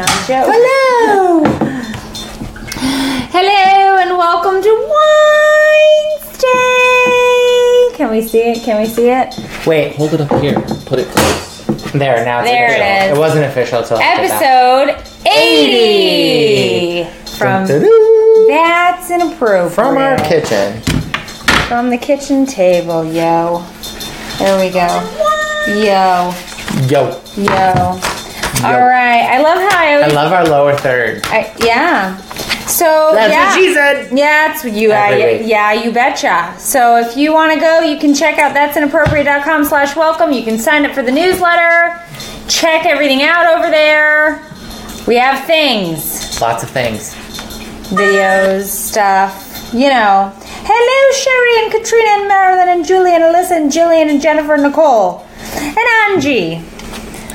not a joke. Hello! Hello and welcome to Winesday! Can we see it? Can we see it? Wait, hold it up here. Put it close. There, now it's There official. it is. It wasn't official until Episode 80! From That's Inappropriate. From our kitchen. From the kitchen table, yo. There we go. Yo. Yo. Alright, I love how I always... I love our lower third. Yeah. So, That's yeah. what she said. Yeah, it's you. Every week. Yeah, you betcha. So if you want to go, you can check out that'sinappropriate.com/welcome. You can sign up for the newsletter. Check everything out over there. We have things. Lots of things. Videos, stuff. You know. Hello, Sherry and Katrina and Marilyn and Julie and Alyssa and Jillian and Jennifer and Nicole. And Angie.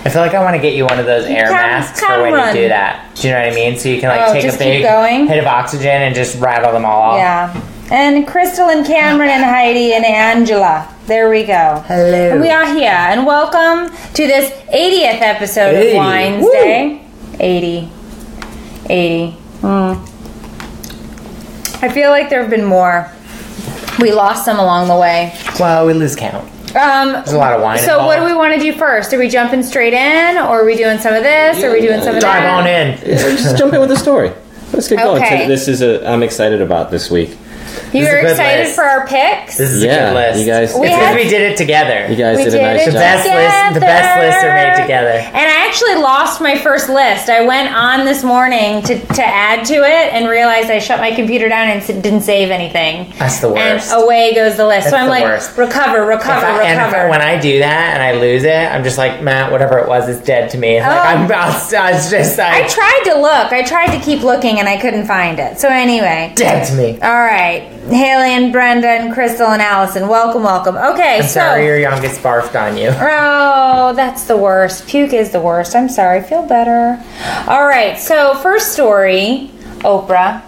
I feel like I want to get you one of those air masks for when you do that. Do you know what I mean? So you can take just a big keep hit of oxygen and just rattle them all off. Yeah. And Crystal and Cameron and Heidi and Angela. There we go. Hello. And we are here. And welcome to this 80th episode of Winesday. 80. I feel like there have been more. We lost some along the way. Well, we lose count. There's a lot of wine So involved. what do we want to do first? Are we jumping straight in? Or are we doing some of this? Or are we doing some of that? Dive on in. Just jump in with the story. Let's get going. Okay. This is I'm excited about this week. You This is were a good excited list. for our picks? This is a Yeah, good list. you guys- It's We because had- we did it together. You guys We did a did nice it job. The best lists are made together. And I actually lost my first list. I went on this morning to add to it and realized I shut my computer down and didn't save anything. That's the worst. And away goes the list. So That's I'm the like, worst. recover. When I do that and I lose it, I'm just like, Matt, whatever it was is dead to me. Like, it's just I like, tried to look. I tried to keep looking and I couldn't find it. So anyway. dead to me. All right. Haley and Brenda and Crystal and Allison. Welcome. Okay, I'm sorry your youngest barfed on you. Oh, that's the worst. Puke is the worst. I'm sorry. Feel better. All right. So first story, Oprah.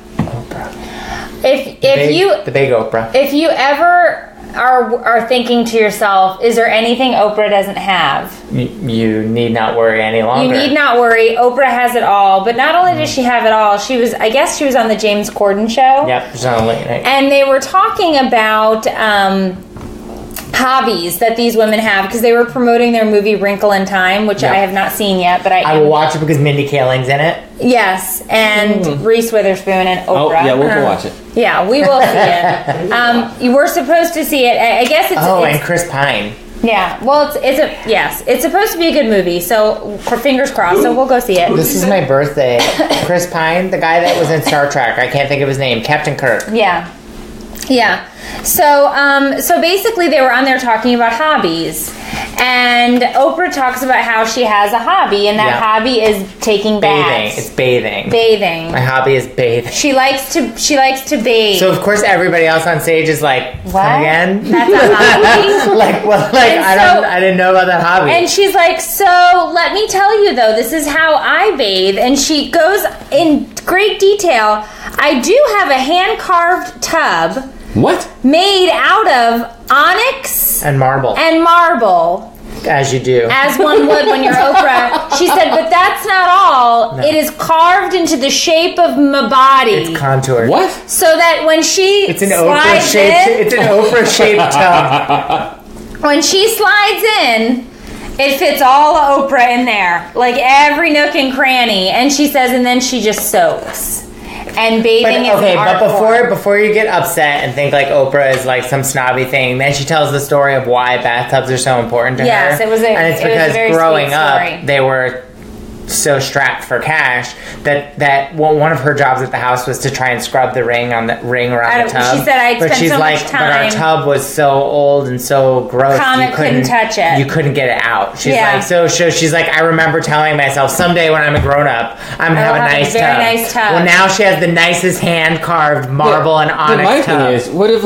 The big Oprah. If you ever are thinking to yourself, is there anything Oprah doesn't have? You need not worry any longer. You need not worry. Oprah has it all. But not only does she have it all, I guess she was on the James Corden show. Yep, she's on a late night. And they were talking about hobbies that these women have because they were promoting their movie Wrinkle in Time, which I have not seen yet, but I will watch it because Mindy Kaling's in it. Yes, and Reese Witherspoon and Oprah. Oh, yeah, we'll go watch it. Yeah, we will see it. You were supposed to see it. I guess it's... and Chris Pine. Yeah, well, it's supposed to be a good movie, so fingers crossed, so we'll go see it. This is my birthday. Chris Pine, the guy that was in Star Trek. I can't think of his name. Captain Kirk. Yeah. So basically they were on there talking about hobbies. And Oprah talks about how she has a hobby, and that hobby is taking baths. It's bathing. My hobby is bathing. She likes to bathe. So of course everybody else on stage is like, What? come again? That's a hobby? I didn't know about that hobby. And she's like, so let me tell you though, this is how I bathe. And she goes in great detail. I do have a hand-carved tub. What? Made out of onyx and marble. As you do. As one would when you're Oprah. She said, but that's not all. No. It is carved into the shape of my body. It's contoured. What? So that when she It's an Oprah-shaped tub. When she slides in, it fits all of Oprah in there. Like every nook and cranny. And she says, and then she just soaks. And bathing is an art form. Before you get upset and think like Oprah is like some snobby thing, then she tells the story of why bathtubs are so important to her. Yes, it was a very growing sweet up, story. they were so strapped for cash that one of her jobs at the house was to try and scrub the ring around the tub. She said I'd spent so much time. But our tub was so old and so gross. Comet couldn't touch it. You couldn't get it out. She's like, I remember telling myself someday when I'm a grown up, I'm gonna have a nice tub. Well, now she has the nicest hand carved marble and onyx my tub. thing is, what if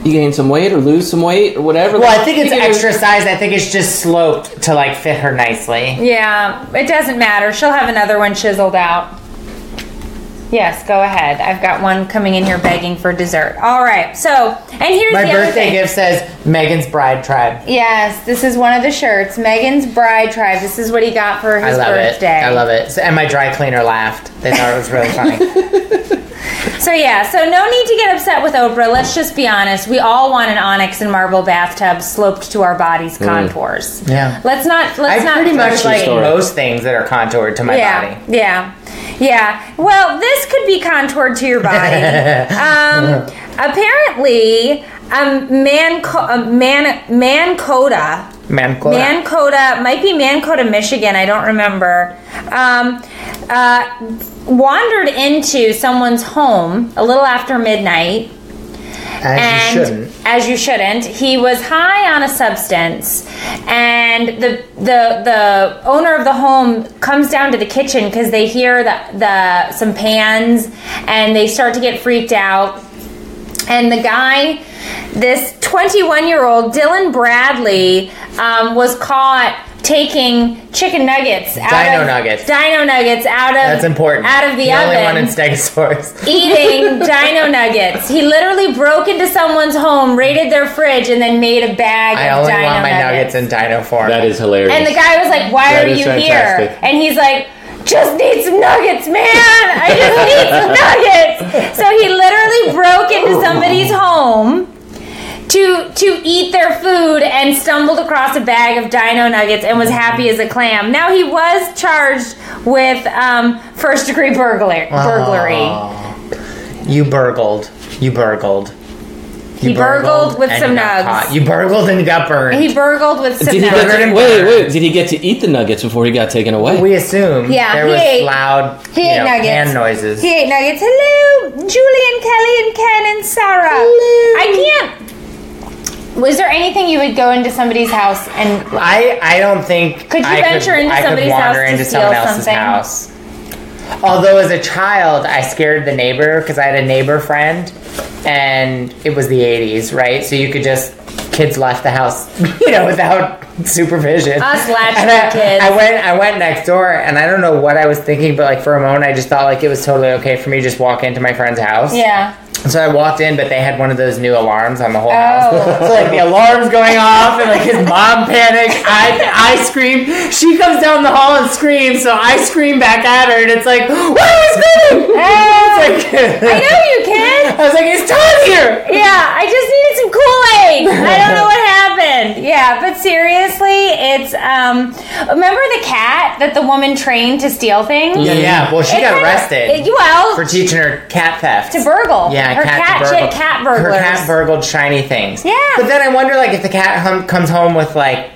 you gain some weight or lose some weight or whatever? Well, I think it's extra size. I think it's just sloped to fit her nicely. Yeah, it doesn't matter. She'll have another one chiseled out. Yes, go ahead. I've got one coming in here begging for dessert. All right. So, and here's my the other birthday thing. gift says Megan's Bride Tribe. Yes, this is one of the shirts. Megan's Bride Tribe. This is what he got for his birthday. I love it. And my dry cleaner laughed. They thought it was really funny. So no need to get upset with Oprah. Let's just be honest. We all want an onyx and marble bathtub sloped to our body's contours. Yeah. Let's not pretty much like most things that are contoured to my body. Yeah. Well, this could be contoured to your body. Apparently, Mancota, might be Mancota, Michigan. I don't remember. Wandered into someone's home a little after midnight. As you shouldn't. He was high on a substance, and the owner of the home comes down to the kitchen because they hear some pans, and they start to get freaked out. And the guy, this 21-year-old Dylan Bradley, was caught taking chicken nuggets Dino nuggets out of that's important out of the oven. Only one in Stegosaurus. Eating dino nuggets. He literally broke into someone's home, raided their fridge, and then made a bag of dino nuggets. I only want my nuggets in dino form. That is hilarious. And the guy was like, "Why are you here?" And he's like, "Just need some nuggets, man. I just need some nuggets." So he literally broke into somebody's home to eat their food and stumbled across a bag of dino nuggets and was happy as a clam. Now, he was charged with first-degree burglary. You burgled. He burgled with some nugs. You burgled and you got burned. He burgled with some nugs. Wait. Did he get to eat the nuggets before he got taken away? We assume. Yeah, there was loud pan noises. He ate nuggets. Hello, Julie and Kelly and Ken and Sarah. Hello. I can't... Was there anything you would go into somebody's house and... I don't think... Could you venture into somebody's house to steal something? House. Although as a child, I scared the neighbor because I had a neighbor friend, and it was the 80s, right? So you could just... Kids left the house, without supervision. Us latchkey kids. I went next door, and I don't know what I was thinking, but for a moment, I just thought it was totally okay for me to just walk into my friend's house. Yeah. So I walked in, but they had one of those new alarms on the whole house. So the alarm's going off, and his mom panics. I scream. She comes down the hall and screams, so I scream back at her, and it's like, "Why are you screaming?" I know you, kid. I was like, "It's Todd here." Yeah, I just needed some Kool-Aid. I don't know what happened. Yeah, but seriously, it's remember the cat that the woman trained to steal things? Yeah. Well, she got arrested. For teaching her cat theft. To burgle. Yeah, she had cat burglars. Her cat burgled shiny things. Yeah. But then I wonder, if the cat comes home with, a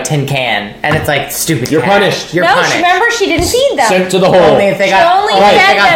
tin can, and it's stupid. You're punished. You're punished. Remember, she didn't feed them. Sent to the hole. Only if they got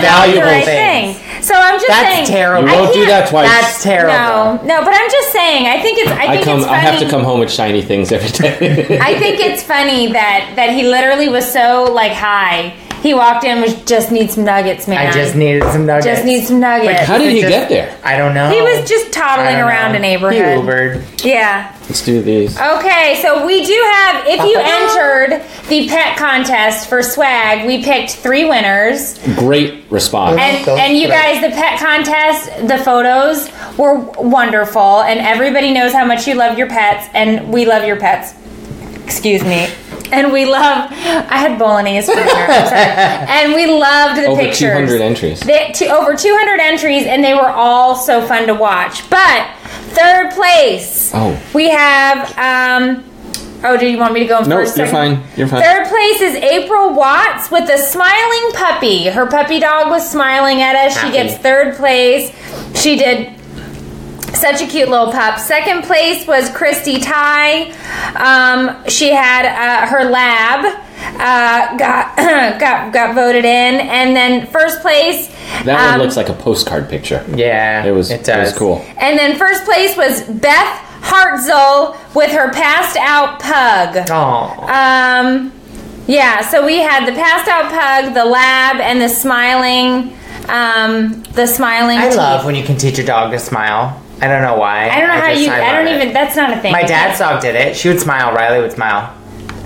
valuable things. So I'm just saying. That's terrible. You won't do that twice. That's terrible. No, but I'm just saying. I think it's funny. I have to come home with shiny things every day. I think it's funny that he literally was so high. He walked in and just need some nuggets, man. I just needed some nuggets. Just need some nuggets. How did he get there? I don't know. He was just toddling around a neighborhood. He Ubered. Yeah. Let's do these. Okay, so we do have, if you entered the pet contest for swag, we picked 3 winners. Great response. And you guys, the pet contest, the photos were wonderful, and everybody knows how much you love your pets, and we love your pets. Excuse me. And we love... I had bolognese for dinner. I'm sorry. And we loved the pictures. Over 200 entries. Over 200 entries, and they were all so fun to watch. But third place, we have... do you want me to go first? No, you're fine. You're fine. Third place is April Watts with a smiling puppy. Her puppy dog was smiling at us. Happy. She gets third place. She did... Such a cute little pup. Second place was Christy Ty. She had her lab got voted in, and then first place. That one looks like a postcard picture. Yeah, it was cool. And then first place was Beth Hartzell with her passed out pug. Aww. Yeah. So we had the passed out pug, the lab, and the smiling. I love when you can teach a dog to smile. I don't know why. I don't know that's not a thing. My dad's dog did it. She would smile. Riley would smile.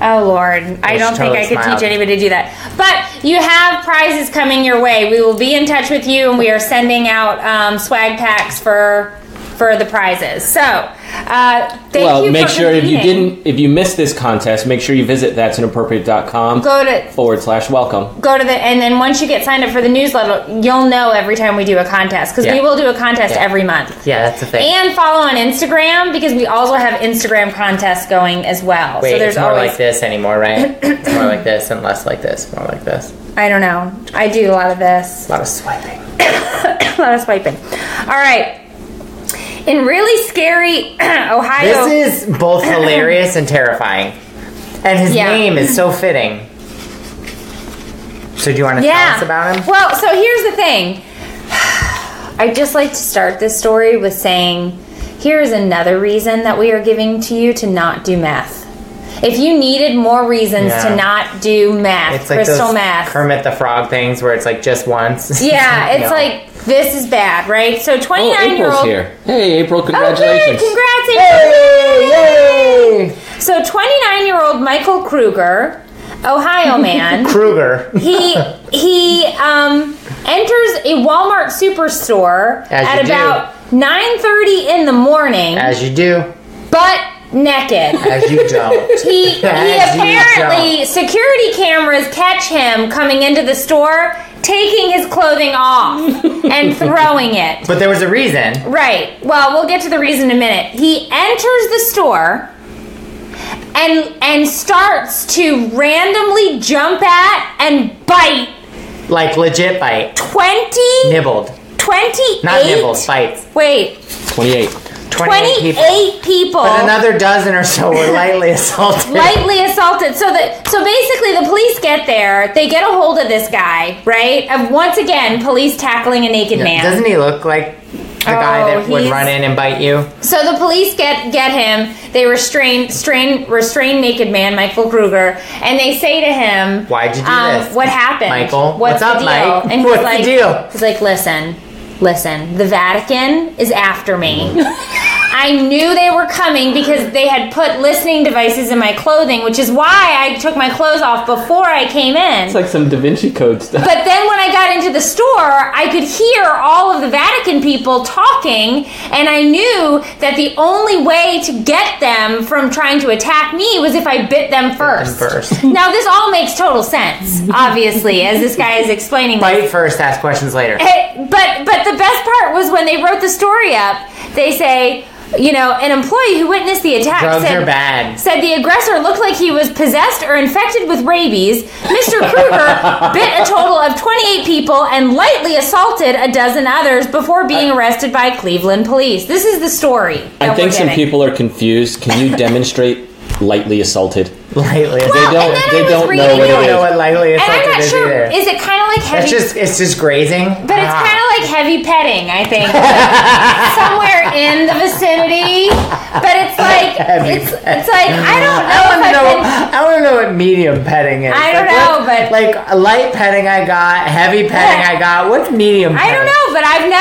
Oh, Lord. I don't think I could teach anybody to do that. But you have prizes coming your way. We will be in touch with you, and we are sending out swag packs for the prizes. So, thank you. Well, make for sure competing. if you missed this contest, make sure you visit that'sinappropriate.com. Go to /welcome. Go to and then once you get signed up for the newsletter, you'll know every time we do a contest, because we will do a contest every month. Yeah, that's the thing. And follow on Instagram, because we also have Instagram contests going as well. Wait, so there's it's more always like this anymore, right? It's more like this and less like this. More like this. I don't know. I do a lot of this. A lot of swiping. A lot of swiping. All right. In really scary Ohio... This is both hilarious and terrifying. And his name is so fitting. So do you want to tell us about him? Well, so here's the thing. I'd just like to start this story with saying, here's another reason that we are giving to you to not do meth. If you needed more reasons to not do meth, it's like crystal those meth. Kermit the Frog things where it's like just once. Yeah, it's like, this is bad, right? So 29-year-old... April's here. Hey, April, congratulations. Oh, congrats, April. Yay! So 29-year-old Michael Kruger, Ohio man. Kruger. He enters a Walmart superstore at about 9:30 in the morning. As you do. Butt naked. As you don't. He apparently, security cameras catch him coming into the store, taking his clothing off and throwing it. But there was a reason. Right. Well, we'll get to the reason in a minute. He enters the store and starts to randomly jump at and bite. Like legit bite. 20? Nibbled. 28? Not nibbled, bites. Wait. 28. 28 people. But another dozen or so were lightly assaulted. Lightly assaulted. So basically the police get there, they get a hold of this guy, right? Of once again, police tackling a naked man. Doesn't he look like the guy that would run in and bite you? So the police get him. They restrain naked man, Michael Kruger, and they say to him, "Why'd you do this? What happened, Michael? What's up, the deal?" Mike? And what's the deal? He's like, listen, the Vatican is after me. I knew they were coming because they had put listening devices in my clothing, which is why I took my clothes off before I came in. It's like some Da Vinci Code stuff. But then when I got into the store, I could hear all of the Vatican people talking, and I knew that the only way to get them from trying to attack me was if I bit them first. Now, this all makes total sense, obviously, as this guy is explaining. Bite first, ask questions later. But the best part was when they wrote the story up, they say, an employee who witnessed the attack said the aggressor looked like he was possessed or infected with rabies. Mr. Kruger bit a total of 28 people and lightly assaulted a dozen others before being arrested by Cleveland police. This is the story. I think some people are confused. Can you demonstrate lightly assaulted? Lightly. Well, they don't know what it is. They don't know what lightly assaulted and I'm not is sure. either. Is it kind of like heavy? It's just grazing. But it's kind of like heavy petting, I think. Somewhere in the vicinity. But it's like it's like I don't know. I want to know what medium petting is. I don't know, but like light petting I got, heavy petting I got. What's medium petting? I don't know, but I've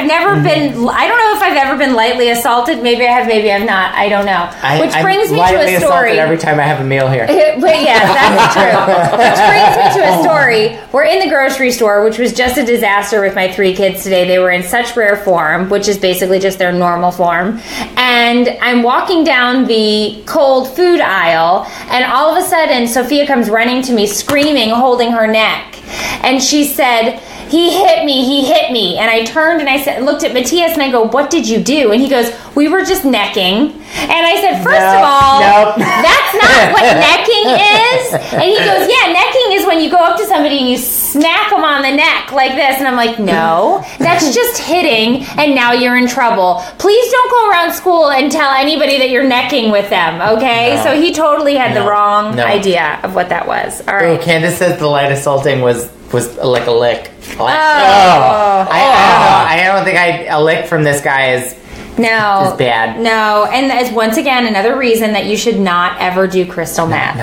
never been. I don't know if I've ever been lightly assaulted. Maybe I have. Maybe I've not. I don't know. Which brings me to a story. Every time I have a meal here. But yeah, that's true. Which brings me to a story. We're in the grocery store, which was just a disaster with my 3 kids today. They were in such rare form, which is basically just their normal form. And I'm walking down the cold food aisle, and all of a sudden, Sophia comes running to me, screaming, holding her neck. And she said, he hit me. And I turned and I looked at Matthias and I go, what did you do? And he goes, we were just necking. And I said, first of all, that's not what necking is. And he goes, yeah, necking is when you go up to somebody and you smack them on the neck like this. And I'm like, no, that's just hitting, and now you're in trouble. Please don't go around school and tell anybody that you're necking with them, okay? So he totally had the wrong idea of what that was. All right. Oh, Candace says the light assaulting was like a lick. I don't think a lick from this guy is bad. No, and as once again another reason that you should not ever do crystal meth.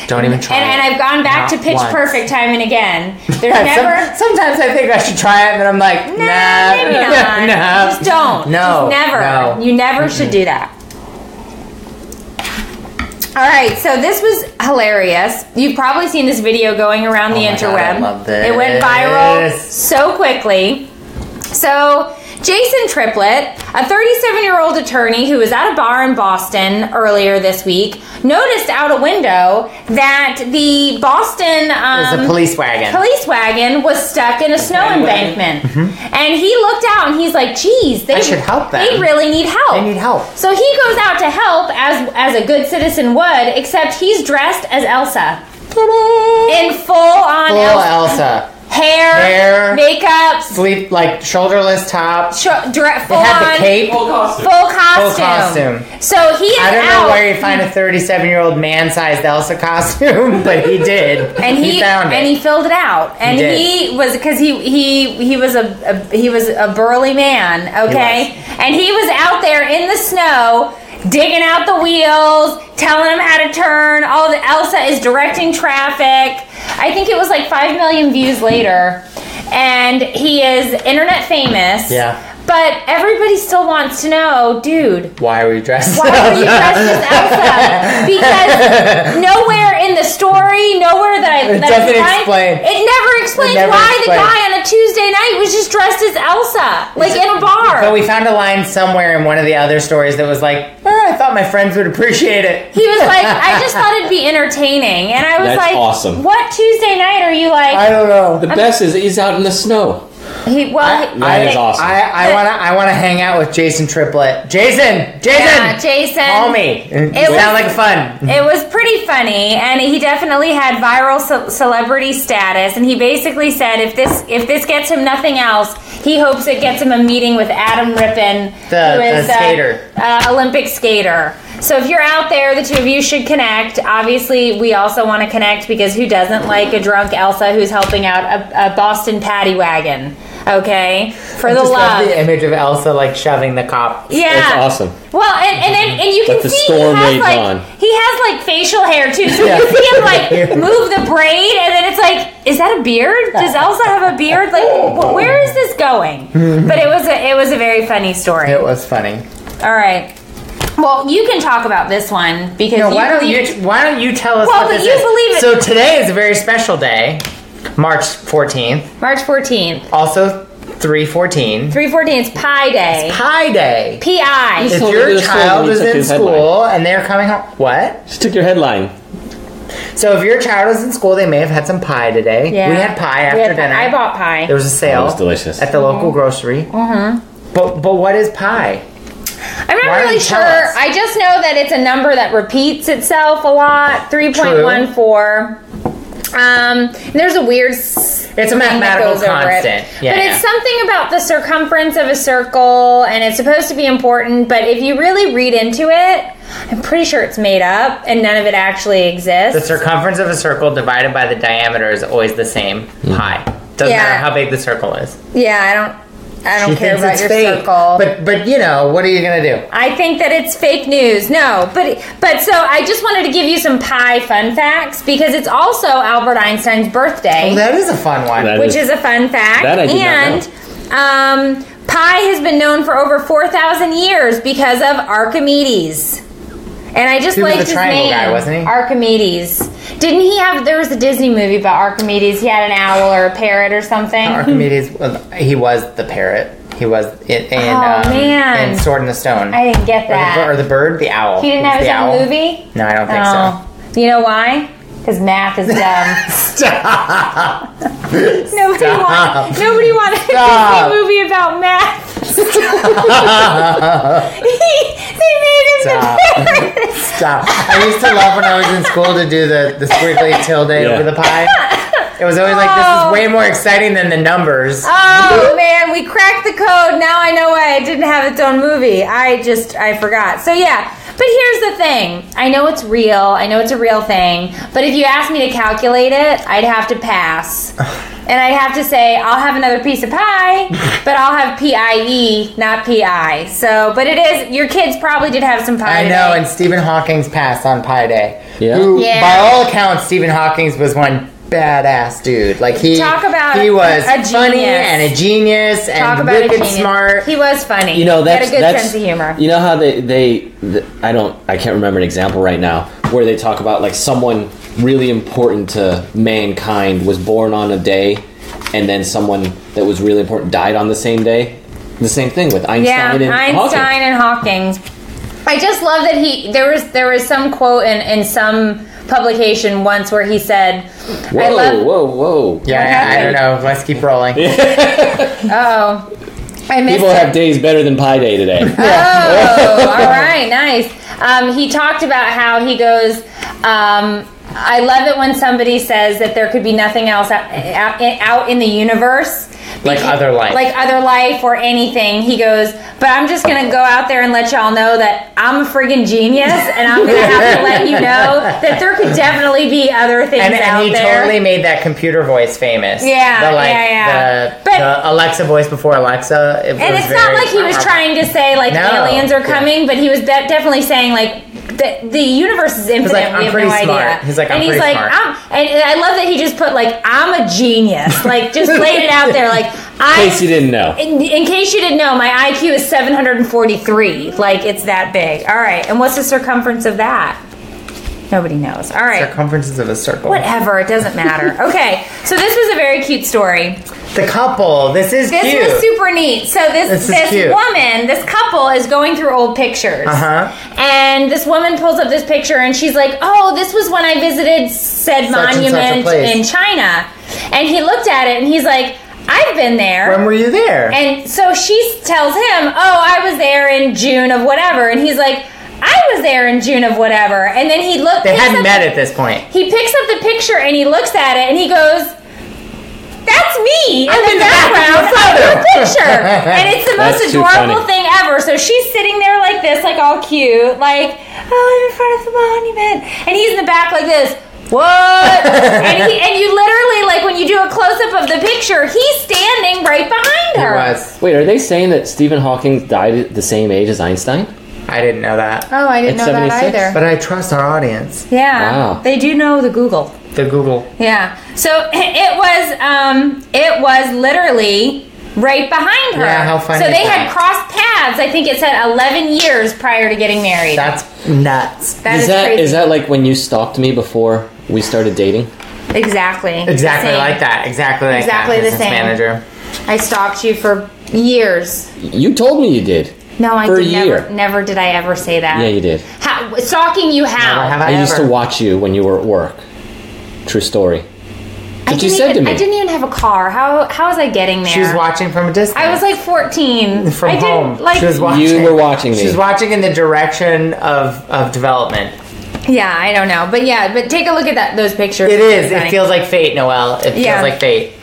Don't even try. And I've gone back to Pitch Perfect time and again. There's never. Sometimes I think I should try it, and then I'm like, nah, maybe not. Just don't. No, just never. No. You never should do that. All right, so this was hilarious. You've probably seen this video going around the interweb. God, I love this. It went viral so quickly. So, Jason Triplett, a 37-year-old attorney who was at a bar in Boston earlier this week, noticed out a window that the Boston it was a police wagon was stuck in a snow embankment. Mm-hmm. And he looked out and he's like, geez, I should help them. They really need help. They need help. So he goes out to help as a good citizen would, except he's dressed as Elsa. In full Elsa. Hair, makeup, sleep like shoulderless top. Full had the cape, full costume. So he is I don't know where you find a 37-year-old man-sized Elsa costume, but he did. And he found it, and he filled it out. And he was because he was a burly man, okay, and he was out there in the snow, digging out the wheels, telling him how to turn. Elsa is directing traffic. I think it was like 5 million views later, and he is internet famous. Yeah. But everybody still wants to know, dude. Why are you dressed? Why were you dressed as Elsa? Because nowhere in the story, nowhere that it doesn't explain. It never explains why the guy on a Tuesday night was just dressed as Elsa, like in a bar. But we found a line somewhere in one of the other stories that was like, I thought my friends would appreciate it. He was like, I just thought it'd be entertaining, and I was That's like, awesome. What Tuesday night are you like? I don't know. The best is he's out in the snow. That is awesome. I want to hang out with Jason Triplett. Jason, call me. It sounds like fun. It was pretty funny, and he definitely had viral celebrity status. And he basically said, if this gets him nothing else, he hopes it gets him a meeting with Adam Rippon, who is skater, Olympic skater. So if you're out there, the two of you should connect. Obviously, we also want to connect because who doesn't like a drunk Elsa who's helping out a Boston paddy wagon? Okay, for the love. The image of Elsa like shoving the cop. Yeah, it's awesome. Well, and you can see he has like facial hair too. So you see him like move the braid, and then it's like, is that a beard? Does Elsa have a beard? Like, where is this going? But it was a very funny story. It was funny. All right. Well, you can talk about this one because why don't you tell us what this is? Believe it. So today is a very special day, March 14th. March 14th. Also 3/14. 3/14 is Pi Day. It's Pi Day. P.I. If your child is in school and they're coming home, what? Just took your headline. So if your child is in school, they may have had some pie today. Yeah. We had pie after dinner. I bought pie. There was a sale. It was delicious. At the local grocery. Mm-hmm. But what is pie? I'm not really sure. I just know that it's a number that repeats itself a lot. 3.14. There's a weird. It's a mathematical constant. But it's something about the circumference of a circle, and it's supposed to be important. But if you really read into it, I'm pretty sure it's made up, and none of it actually exists. The circumference of a circle divided by the diameter is always the same. Pi. Doesn't matter how big the circle is. Yeah, I don't care about your circle. But you know, what are you going to do? I think that it's fake news. No, but so I just wanted to give you some pi fun facts because it's also Albert Einstein's birthday. Oh, that is a fun one. Which is a fun fact. That I did not know. Pi has been known for over 4,000 years because of Archimedes. And I just liked his name. Guy, wasn't he? Archimedes. Didn't he have... There was a Disney movie about Archimedes. He had an owl or a parrot or something. Archimedes, he was the parrot. He was in Sword in the Stone. I didn't get that. Or the bird, the owl. He didn't have his own movie? No, I don't think so. You know why? Because math is dumb. Stop. Nobody wanted a Disney movie about math. They made him the Stop. I used to love when I was in school to do the squiggly tilde over the pie. It was always like, this is way more exciting than the numbers. Oh, man, we cracked the code. Now I know why it didn't have its own movie. I forgot. So, yeah. But here's the thing. I know it's real. I know it's a real thing. But if you asked me to calculate it, I'd have to pass. And I'd have to say, I'll have another piece of pie, but I'll have P-I-E, not P-I. So, but it is, your kids probably did have some pie I know, and Stephen Hawking's passed on Pi Day. Yeah. By all accounts, Stephen Hawking's was one badass dude. Like he was funny and a genius and wicked smart. He was funny. You know, he had a good sense of humor. You know how I can't remember an example right now. where they talk about like someone really important to mankind was born on a day, and then someone that was really important died on the same day. The same thing with Einstein and Hawking. Einstein and Hawking. I just love that there was some quote in some publication once where he said, Whoa. Yeah, I don't know. Let's keep rolling. Uh-oh. I missed People have days better than Pi Day today. Oh, all right, nice. He talked about how he goes, I love it when somebody says that there could be nothing else out in the universe. Like other life or anything. He goes, but I'm just going to go out there and let y'all know that I'm a friggin' genius, and I'm going to have to let you know that there could definitely be other things out there. And he totally made that computer voice famous. Yeah, the Alexa voice before Alexa. It's not like he was trying to say, like, aliens are coming, but he was definitely saying, like, the universe is infinite. Like, we have no idea. He's like, I'm pretty smart. And I love that he just put, like, I'm a genius. Like, just laid it out there. Like, in case you didn't know. In case you didn't know, my IQ is 743. Like, it's that big. All right. And what's the circumference of that? Nobody knows. All right. Circumferences of a circle. Whatever. It doesn't matter. Okay. So this was a very cute story. The couple. This cute. This was super neat. So this woman, this couple is going through old pictures. And this woman pulls up this picture and she's like, oh, this was when I visited said monument in China. And he looked at it and he's like, I've been there. When were you there? And so she tells him, oh, I was there in June of whatever. And he's like, I was there in June of whatever. And then he looked. They hadn't met at this point. He picks up the picture and he looks at it and he goes, that's me in the background of your picture. And it's the most adorable thing ever. So she's sitting there like this, like all cute, like, oh, I'm in front of the monument. And he's in the back like this. What? and you literally, like, when you do a close-up of the picture, he's standing right behind her. He was. Wait, are they saying that Stephen Hawking died at the same age as Einstein? I didn't know that. Oh, I didn't know 76? That either. But I trust our audience. Yeah. Wow. They do know the Google. The Google. Yeah. So it was literally right behind her. Yeah, how funny. So they had crossed paths. I think it said 11 years prior to getting married. That's nuts. That is crazy. Is that like when you stalked me before we started dating? Exactly. Exactly like that. Exactly like that. Exactly the same. Manager. I stalked you for years. You told me you did. No, I for did a year. Never did I ever say that. Yeah, you did. Stalking you how? Never have I used to watch you when you were at work. True story. But you said to me. I didn't even have a car. How was I getting there? She was watching from a distance. I was like 14. From home. She was watching. You were watching me. She was watching in the direction of development. Yeah, I don't know. But take a look at those pictures. It is. It feels like fate, Noelle. It feels like fate.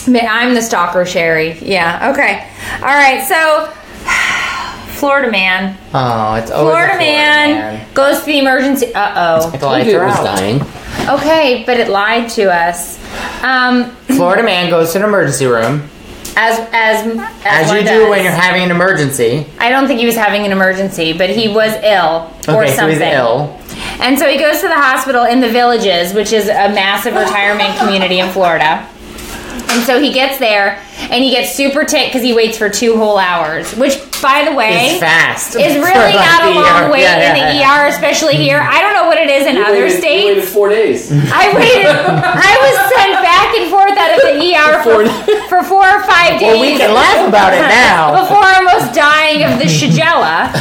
I'm the stalker, Sherry. Yeah, okay. All right, so Florida man. Oh, it's always Florida man goes to the emergency. Uh-oh. I told you it was dying. Okay, but it lied to us. Florida man goes to an emergency room. As you do when you're having an emergency. I don't think he was having an emergency, but he was ill or something. So he's ill. And so he goes to the hospital in the Villages, which is a massive retirement community in Florida. And so he gets there, and he gets super ticked because he waits for 2 whole hours, which, by the way, is fast. Is really not a long wait in the ER, especially here. I don't know what it is in other states. You waited 4 days. I was sent back and forth out of the ER for 4 or 5 days. Well, we can laugh about it now. Before almost dying of the Shigella.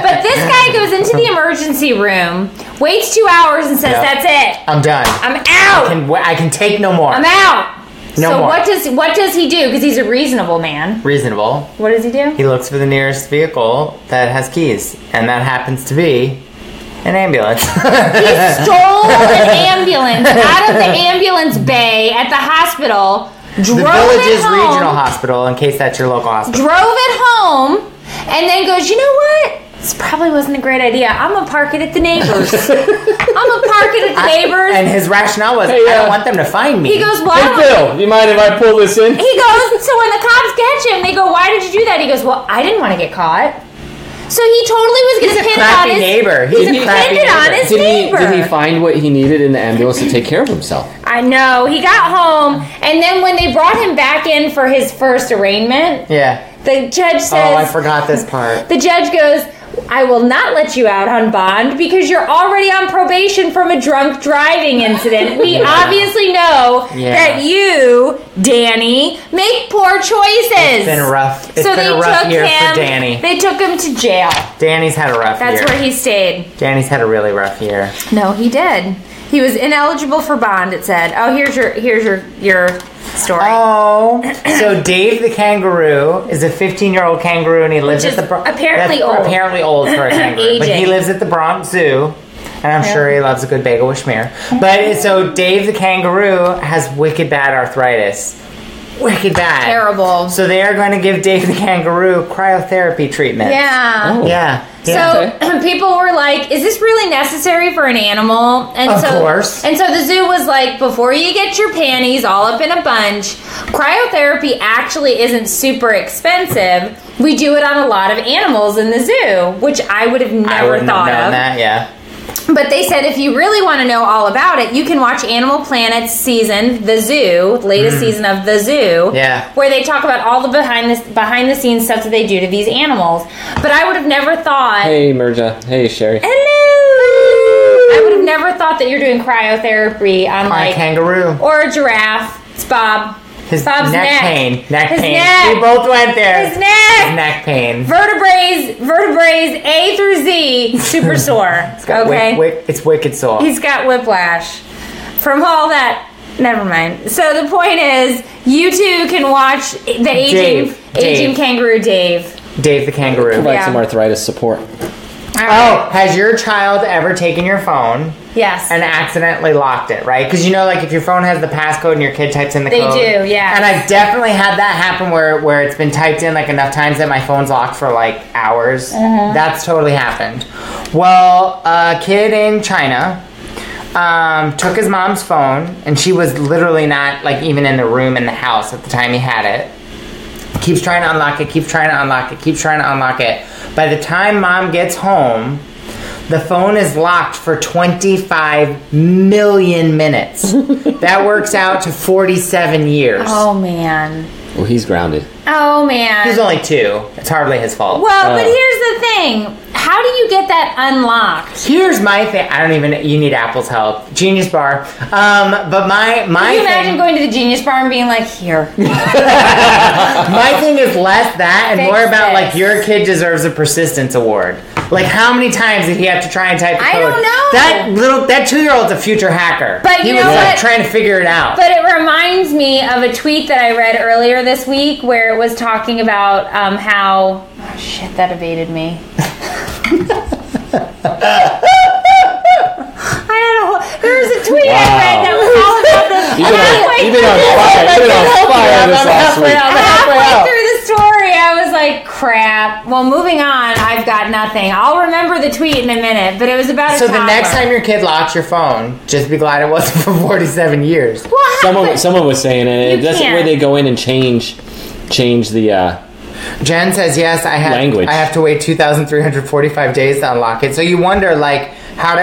But this guy goes into the emergency room, waits 2 hours, and says, "That's it. I'm done. I'm out. I can take no more. I'm out." No more. What does he do? Because he's a reasonable man. Reasonable. What does he do? He looks for the nearest vehicle that has keys, and that happens to be an ambulance. He stole an ambulance out of the ambulance bay at the hospital. The Villages Regional Hospital, in case that's your local hospital. Drove it home, and then goes, you know what? This probably wasn't a great idea. I'm going to park it at the neighbors. And his rationale was, I don't want them to find me. He goes, well, hey, Bill, do you mind if I pull this in? He goes, so when the cops catch him, they go, why did you do that? He goes, well, I didn't want to get caught. So he totally was going to pin it on his neighbor. Did he find what he needed in the ambulance to take care of himself? I know. He got home, and then when they brought him back in for his first arraignment, the judge says... Oh, I forgot this part. The judge goes, I will not let you out on bond because you're already on probation from a drunk driving incident. We obviously know that you, Danny, make poor choices. It's been rough. It's so been a rough year for Danny. They took him to jail. Danny's had a rough year. That's where he stayed. Danny's had a really rough year. No, he did. He was ineligible for bond, it said. Oh, here's your story. Oh, so Dave the kangaroo is a 15-year-old kangaroo, and he lives at the apparently old. Apparently old for a kangaroo, but he lives at the Bronx Zoo, and I'm sure he loves a good bagel with schmear. But so Dave the kangaroo has wicked bad arthritis. Wicked bad. Terrible. So they are going to give Dave the kangaroo cryotherapy treatment. Yeah. Oh. Yeah. So people were like, is this really necessary for an animal? And of course. And so the zoo was like, before you get your panties all up in a bunch, cryotherapy actually isn't super expensive. We do it on a lot of animals in the zoo, which I would have never thought of. That, yeah. But they said if you really want to know all about it, you can watch Animal Planet's season, The Zoo, latest season of The Zoo, where they talk about all the behind the scenes stuff that they do to these animals. But I would have never thought. Hey, Merja. Hey, Sherry. Hello. I would have never thought that you're doing cryotherapy on like a kangaroo or a giraffe. It's Bob. Bob's neck pain. Neck pain. Neck. We both went there. His neck. His neck pain. Vertebrae A through Z, super sore. Okay. It's wicked sore. He's got whiplash from all that. Never mind. So the point is, you two can watch the aging kangaroo Dave. Dave the kangaroo. Provide some arthritis support. Oh, has your child ever taken your phone? Yes. And accidentally locked it, right? Because you know, like if your phone has the passcode and your kid types in the code. They do, yeah. And I've definitely had that happen where it's been typed in like enough times that my phone's locked for like hours. That's totally happened. Well, a kid in China took his mom's phone, and she was literally not like even in the room in the house at the time he had it. Keeps trying to unlock it, keeps trying to unlock it, keeps trying to unlock it. By the time mom gets home, the phone is locked for 25 million minutes. That works out to 47 years. Oh, man. Well, he's grounded. Oh, man. He's only 2. It's hardly his fault. Well, but here's the thing. How do you get that unlocked? Here's my thing. I don't even... You need Apple's help. Genius Bar. But my Can you imagine going to the Genius Bar and being like, here? My thing is less that and more about, this. like, your kid deserves a persistence award. Like, how many times did he have to try and type the code? I don't know. That 2-year-old's a future hacker. But he you was know like what? trying to figure it out. But it reminds me of a tweet that I read earlier this week where it was talking about how... Oh, shit, that evaded me. There was a tweet I read that was all about this. You've been on fire. You've been on fire this last week. Halfway through the story, I was like, crap. Well, moving on, I've got nothing. I'll remember the tweet in a minute, but it was about a toddler. The next time your kid locks your phone, just be glad it wasn't for 47 years. Someone was saying it. That's where they go in and change the... Jen says, yes, language. I have to wait 2,345 days to unlock it. So you wonder, like,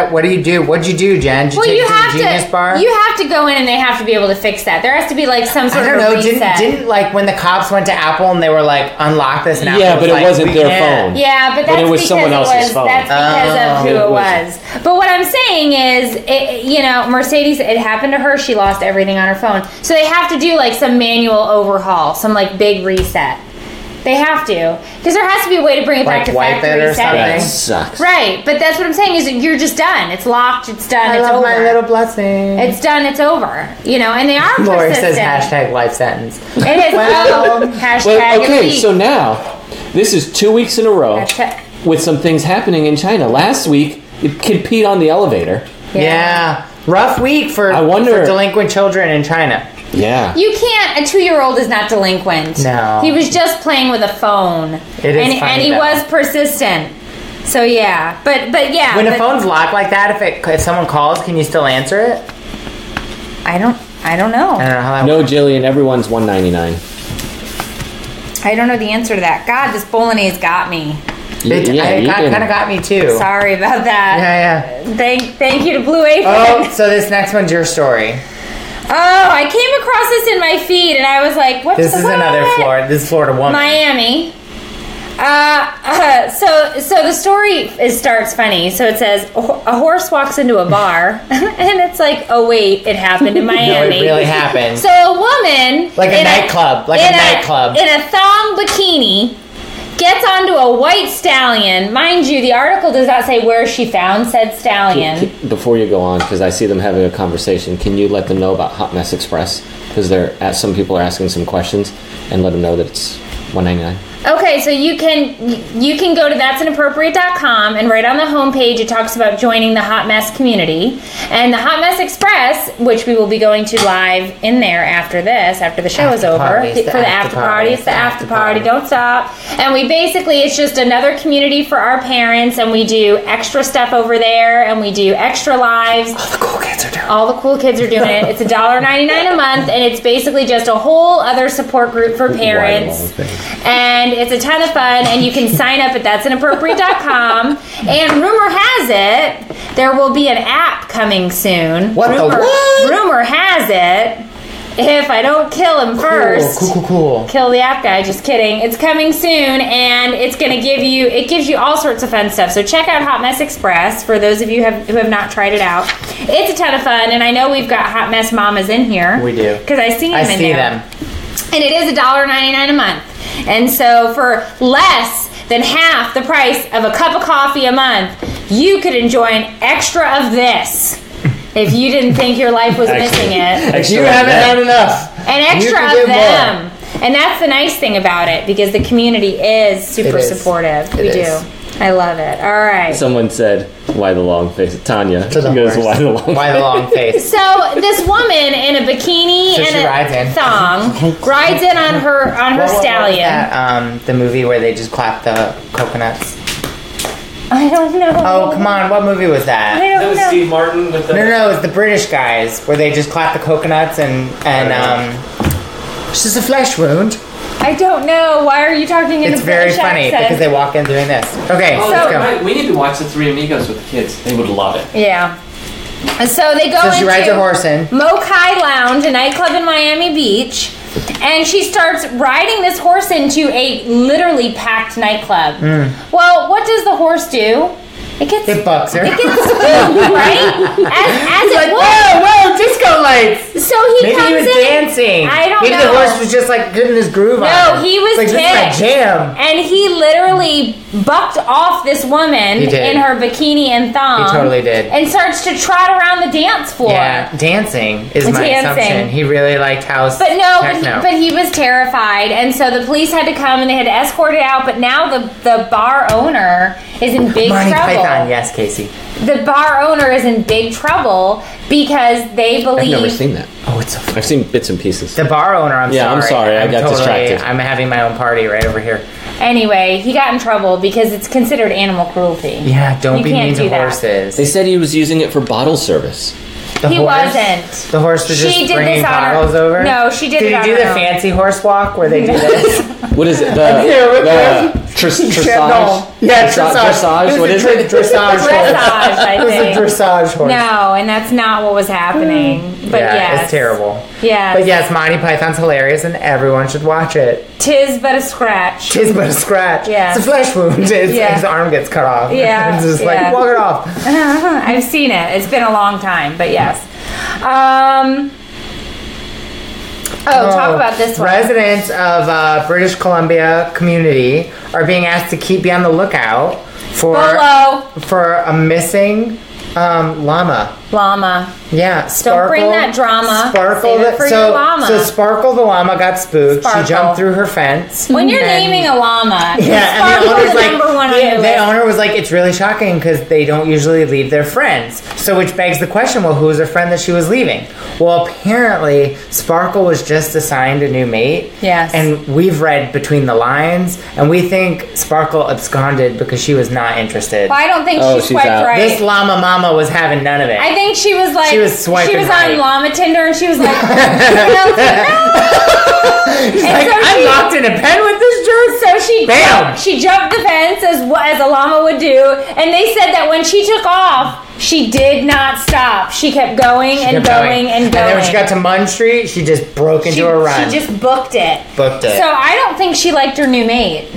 what do you do? What'd you do, Jen? Did you take it to the Genius Bar? You have to go in and they have to be able to fix that. There has to be, like, some sort of a reset. Didn't, like, when the cops went to Apple and they were like, unlock this now. Yeah, but it wasn't their phone. Yeah, but that's it was someone else's phone. That's because of who it was. But what I'm saying is, Mercedes, it happened to her. She lost everything on her phone. So they have to do, like, some manual overhaul, some, like, big reset. They have to. Because there has to be a way to bring it back to factory settings. That sucks. Right. But that's what I'm saying is you're just done. It's locked. It's done. It's over. my little blessing. It's done. It's over. And they are Lori persistent. says hashtag life sentence. It is. Hashtag okay, elite. so now, this is 2 weeks in a row with some things happening in China. Last week, the kid peed on the elevator. Yeah. Rough week for delinquent children in China. Yeah. You can't. A 2-year-old is not delinquent. No. He was just playing with a phone. It is funny, and he was persistent. So yeah. But yeah. When the phone's locked like that, if someone calls, can you still answer it? I don't know. I don't know how that works. Jillian, everyone's $1.99. I don't know the answer to that. God, this bolognese got me. It kind of got me too. Sorry about that. Yeah. Thank you to Blue Apron. Oh, so this next one's your story. Oh, I came across this in my feed, and I was like, "What's this is another Florida? This is Florida woman, Miami." So the story starts funny. So it says a horse walks into a bar, and it's like, oh wait, it happened in Miami. No, it really happened. So a woman, like a nightclub, in a thong bikini, gets onto a white stallion. Mind you, the article does not say where she found said stallion. Before you go on, because I see them having a conversation, can you let them know about Hot Mess Express? Because some people are asking some questions, and let them know that it's $1.99. Okay, so you can go to that'sinappropriate.com, and right on the homepage it talks about joining the Hot Mess community. And the Hot Mess Express, which we will be going to live in there after the show is over. For the after party. It's the after party. Don't stop. And it's just another community for our parents, and we do extra stuff over there, and we do extra lives. All the cool kids are doing it. All the cool kids are doing it. It's $1.99 a month, and it's basically just a whole other support group for parents. And it's a ton of fun, and you can sign up at that'sinappropriate.com. And rumor has it there will be an app coming soon. Rumor has it, if I don't kill him first, cool. Kill the app guy. Just kidding. It's coming soon, and it's going to gives you all sorts of fun stuff. So check out Hot Mess Express for those of you who have not tried it out. It's a ton of fun, and I know we've got Hot Mess Mamas in here. We do, because I see them in there. them. And it is $1.99 a month. And so for less than half the price of a cup of coffee a month, you could enjoy an extra of this if you didn't think your life was missing it. If you haven't had enough. An extra of them. And that's the nice thing about it, because the community is super supportive. We do. I love it. All right. Someone said, why the long face? Tanya. She goes, why the long face? So this woman in a bikini and a thong rides in on her stallion. What was that, the movie where they just clap the coconuts? I don't know. Oh, come on. What movie was that? I don't know. That was Steve Martin with the... No, it was the British guys where they just clap the coconuts and it's just a flesh wound. I don't know. Why are you talking in a British accent? It's very funny because they walk in doing this. Okay, let's go. Right. We need to watch The Three Amigos with the kids. They would love it. Yeah. So they go she rides her horse in. Mokai Lounge, a nightclub in Miami Beach, and she starts riding this horse into a literally packed nightclub. Well, what does the horse do? It bucks her. It gets spooked, right? As it like, was. Whoa, disco lights. So he comes was in. Dancing. I don't know. Maybe the horse was just like getting his groove on. No, he was like, ticked. This is my jam. And he literally bucked off this woman in her bikini and thong. He totally did. And starts to trot around the dance floor. Yeah, dancing is my assumption. He really liked house techno. But he was terrified, and so the police had to come and they had to escort it out. But now the bar owner is in big trouble. Python, yes, Casey. The bar owner is in big trouble because they believe... I've never seen that. Oh, it's so funny. I've seen bits and pieces. The bar owner, I'm sorry. Yeah, I'm sorry. I got distracted. I'm having my own party right over here. Anyway, he got in trouble because it's considered animal cruelty. Yeah, don't be mean to horses. They said he was using it for bottle service. He wasn't. The horse was just bringing bottles over? No, she did it on her own. Did he do the fancy horse walk where they do this? What is it? The dressage? Yeah, dressage. What is it? Dressage. I think. It was a dressage horse. No, and that's not what was happening. But yeah, it's terrible. Yeah. But yes, Monty Python's hilarious, and everyone should watch it. Tis but a scratch. Yeah. It's a flesh wound. His arm gets cut off. Yeah. It's just like, walk it off. I've seen it. It's been a long time, but yes. Talk about this one. Residents of British Columbia community are being asked to be on the lookout for a missing llama. Yeah, Sparkle. Don't bring that drama. Sparkle. Save it for your llama. So Sparkle the llama got spooked. She jumped through her fence. When you're naming a llama, and the owner's like, number one on your list. The owner was like, it's really shocking because they don't usually leave their friends. So which begs the question, well, who was her friend that she was leaving? Well, apparently Sparkle was just assigned a new mate. Yes. And we've read between the lines, and we think Sparkle absconded because she was not interested. Well, I don't think she swiped right. This llama mama was having none of it. I think she was like, she was swiping She was right. on Llama Tinder, and she was like, no. She's like, I'm locked in a pen with this jerk. So she jumped the fence as a llama would do, and they said that when she took off, she did not stop. She kept going and going. And then when she got to Munn Street, she just broke into a run. She just booked it. So I don't think she liked her new mate.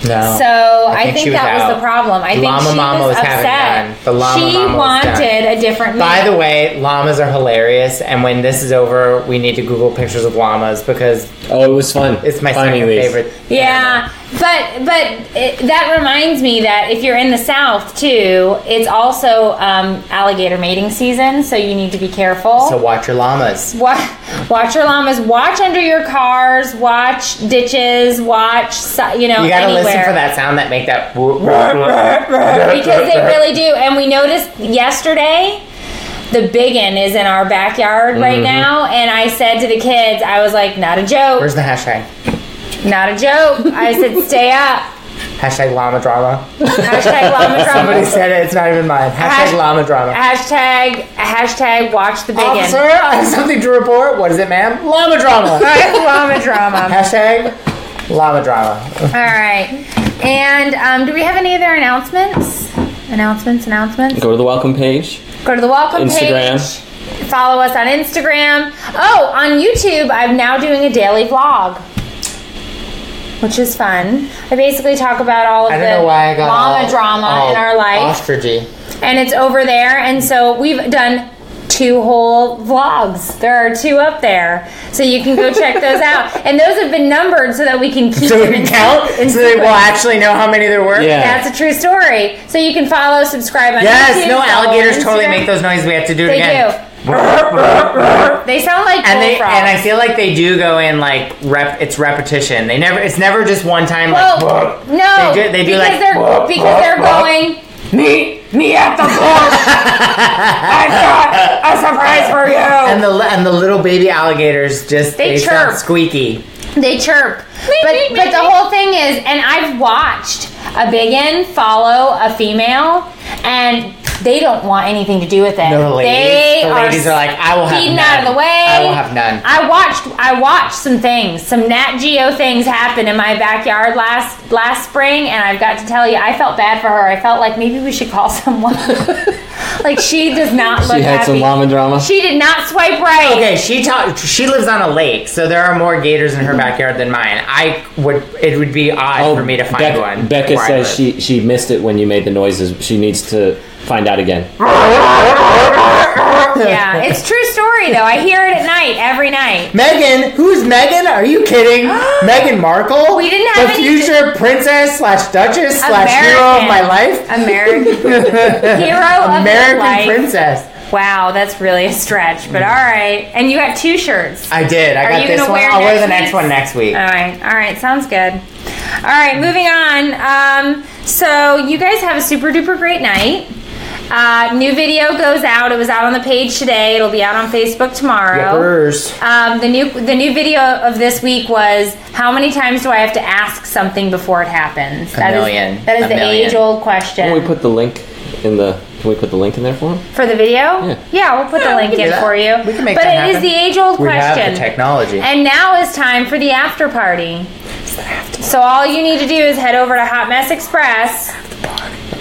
No. So I think she was that was out. the problem. I think Llama she Mama was having done. upset. The Llama She Mama was wanted done. a different meal. By the way, llamas are hilarious, and when this is over, we need to Google pictures of llamas because Oh, it was fun. it's my finding second these. favorite. Yeah, that reminds me that if you're in the South too, it's also alligator mating season, so you need to be careful. So watch your llamas. Watch your llamas. Watch under your cars. Watch ditches. Watch You gotta anywhere. listen for that sound that make that. Because they really do. And we noticed yesterday, the biggin is in our backyard right now, and I said to the kids, I was like, not a joke. Where's the hashtag? Not a joke. I said, stay up. Hashtag llama drama. Hashtag llama drama. Somebody said it. It's not even mine. Hashtag llama drama. Hashtag watch the biggin. Officer, I have something to report. What is it, ma'am? Llama drama. Llama drama. Hashtag llama drama. All right. And do we have any other announcements? Announcements. Go to the welcome page. Go to the welcome Instagram. page. Follow us on Instagram. Oh, on YouTube, I'm now doing a daily vlog, which is fun. I basically talk about all of I the don't know why I got llama drama in our life. Ostrichy. And it's over there. And so we've done 2 whole vlogs. There are 2 up there. So you can go check those out. And those have been numbered so that we can keep So we them can in count? in So they will sequence. actually know how many there were? Yeah. That's a true story. So you can follow, subscribe on YouTube. Yes, no, follow alligators on totally Instagram. make those noises. We have to do it They again. do. They sound like bullfrogs. And I feel like they do go in like it's repetition. It's never just one time like Well, no, they do because like they're going. Me at the bush. I've got a surprise for you. and the little baby alligators just They sound chirp. squeaky. They chirp. But the whole thing is, and I've watched a biggin follow a female, and they don't want anything to do with it. No, the ladies are like, I will have speeding none. out of the way. I will have none. I watched some things, some Nat Geo things happen in my backyard last spring, and I've got to tell you, I felt bad for her. I felt like maybe we should call someone. Like, she does not look happy. She had some llama drama. She did not swipe right. Okay, she lives on a lake, so there are more gators in her backyard than mine. It would be odd for me to find one. Becca where I says live. she missed it when you made the noises. She needs to find out again. Yeah, it's true story though. I hear it at night, every night. Megan? Who's Megan? Are you kidding? Meghan Markle? We didn't have the any- future princess / duchess / hero of my life? American hero of American my life. princess. Wow, that's really a stretch, but all right. And you got 2 shirts. I did. I Are got you this gonna one. wear I'll wear the next next one next week. All right, sounds good. All right, moving on. So you guys have a super duper great night. New video goes out. It was out on the page today. It'll be out on Facebook tomorrow. Yippers. The new video of this week was, how many times do I have to ask something before it happens? A million. That is A the million. age-old question. Can we put the link in the? Can we put the link in there for him? For the video? Yeah. We'll put the link we can in do that. for you. We can make but that it is happen. the age-old We question. have the technology. And now is time for the after party. So all you need to do is head over to Hot Mess Express,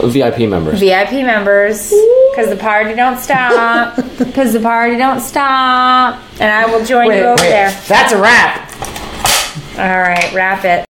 VIP members. VIP members, because the party don't stop. Because the party don't stop. And I will join you over there. That's a wrap. All right, wrap it.